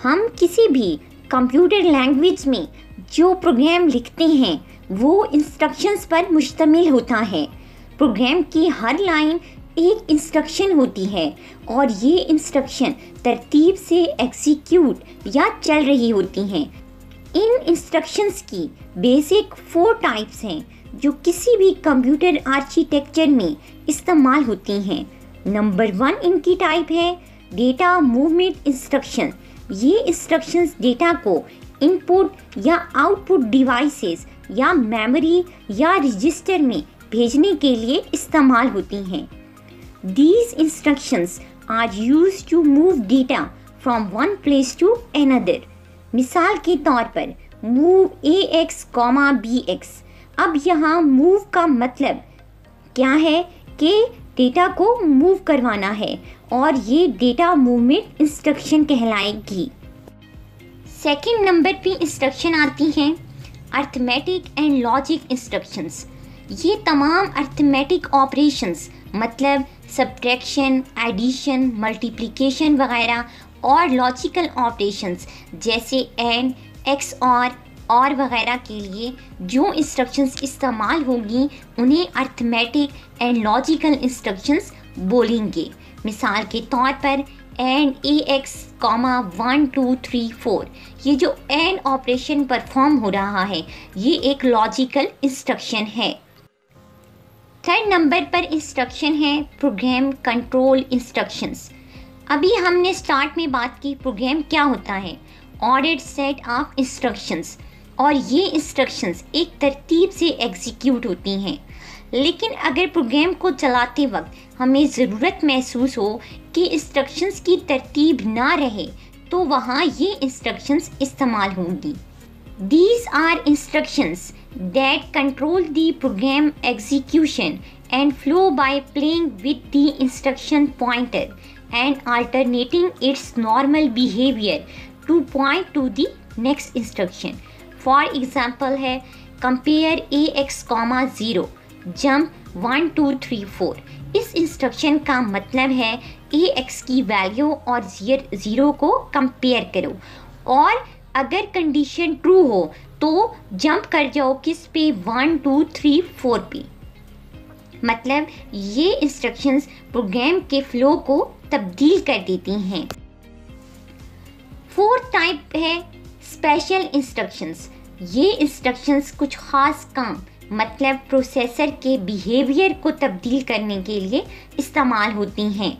हम किसी भी कंप्यूटर लैंग्वेज में जो प्रोग्राम लिखते हैं वो इंस्ट्रक्शंस पर मुश्तमिल होता है। प्रोग्राम की हर लाइन एक इंस्ट्रक्शन होती है और ये इंस्ट्रक्शन तरतीब से एग्जीक्यूट या चल रही होती हैं। इन इंस्ट्रक्शंस की बेसिक 4 टाइप्स हैं जो किसी भी कंप्यूटर आर्किटेक्चर में इस्तेमाल होती हैं। नंबर 1 इनकी टाइप है डेटा मूवमेंट इंस्ट्रक्शन। ये इंस्ट्रक्शंस डेटा को इनपुट या आउटपुट डिवाइसेस या मेमोरी या रजिस्टर में भेजने के लिए इस्तेमाल होती हैं। These instructions are used to move data from one place to another. मिसाल के तौर पर move AX, BX। अब यहाँ move का मतलब क्या है कि डेटा को मूव करवाना है और ये डेटा मूवमेंट इंस्ट्रक्शन कहलाएगी। सेकंड नंबर पे इंस्ट्रक्शन आती हैं अर्थमेटिक एंड लॉजिक इंस्ट्रक्शंस। ये तमाम अर्थमेटिक ऑपरेशंस मतलब सब्ट्रैक्शन, एडिशन, मल्टीप्लिकेशन वगैरह और लॉजिकल ऑपरेशंस जैसे एंड, और वगैरह के लिए जो इंस्ट्रक्शंस इस्तेमाल होंगी उन्हें अर्थमेटिक एंड लॉजिकल इंस्ट्रक्शंस बोलेंगे। मिसाल के तौर पर एंड AX, 1 2 3 4। ये जो एंड ऑपरेशन परफॉर्म हो रहा है ये एक लॉजिकल इंस्ट्रक्शन है। थर्ड नंबर पर इंस्ट्रक्शन है प्रोग्राम कंट्रोल इंस्ट्रक्शंस। अभी हमने स्टार्ट में बात की प्रोग्राम क्या होता है, ऑर्डर्ड सेट ऑफ इंस्ट्रक्शंस, और ये इंस्ट्रक्शंस एक तरतीब से एग्जीक्यूट होती हैं। लेकिन अगर प्रोग्राम को चलाते वक्त हमें ज़रूरत महसूस हो कि इंस्ट्रक्शंस की तरतीब ना रहे तो वहाँ ये इंस्ट्रक्शंस इस्तेमाल होंगी। These are instructions that control the program execution and flow by playing with the instruction pointer and alternating its normal behavior to point to the next instruction. For example है compare AX, 0, jump 1 2 3 4। इस instruction का मतलब है AX की value और 0 को compare करो और अगर कंडीशन ट्रू हो तो जंप कर जाओ किस पे, 1 2 3 4 पे। मतलब ये इंस्ट्रक्शंस प्रोग्राम के फ्लो को तब्दील कर देती हैं। फोर्थ टाइप है स्पेशल इंस्ट्रक्शंस। ये इंस्ट्रक्शंस कुछ ख़ास काम मतलब प्रोसेसर के बिहेवियर को तब्दील करने के लिए इस्तेमाल होती हैं।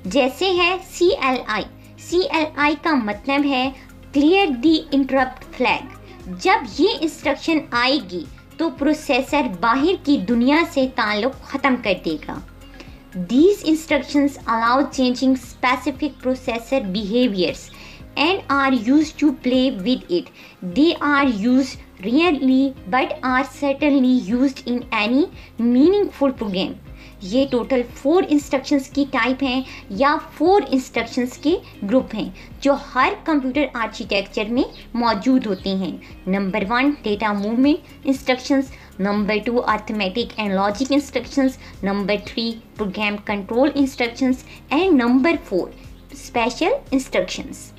जैसे है CLI। CLI का मतलब है क्लियर द इंटरप्ट फ्लैग। जब ये इंस्ट्रक्शन आएगी तो प्रोसेसर बाहर की दुनिया से ताल्लुक़ ख़त्म कर देगा। These instructions allow changing specific processor behaviors and are used to play with it. They are used rarely but are certainly used in any meaningful program. ये टोटल 4 इंस्ट्रक्शंस की टाइप हैं या 4 इंस्ट्रक्शंस के ग्रुप हैं जो हर computer architecture में मौजूद होती हैं। Number 1 data movement instructions, number 2 arithmetic and logic instructions, number 3 program control instructions and number 4 special instructions.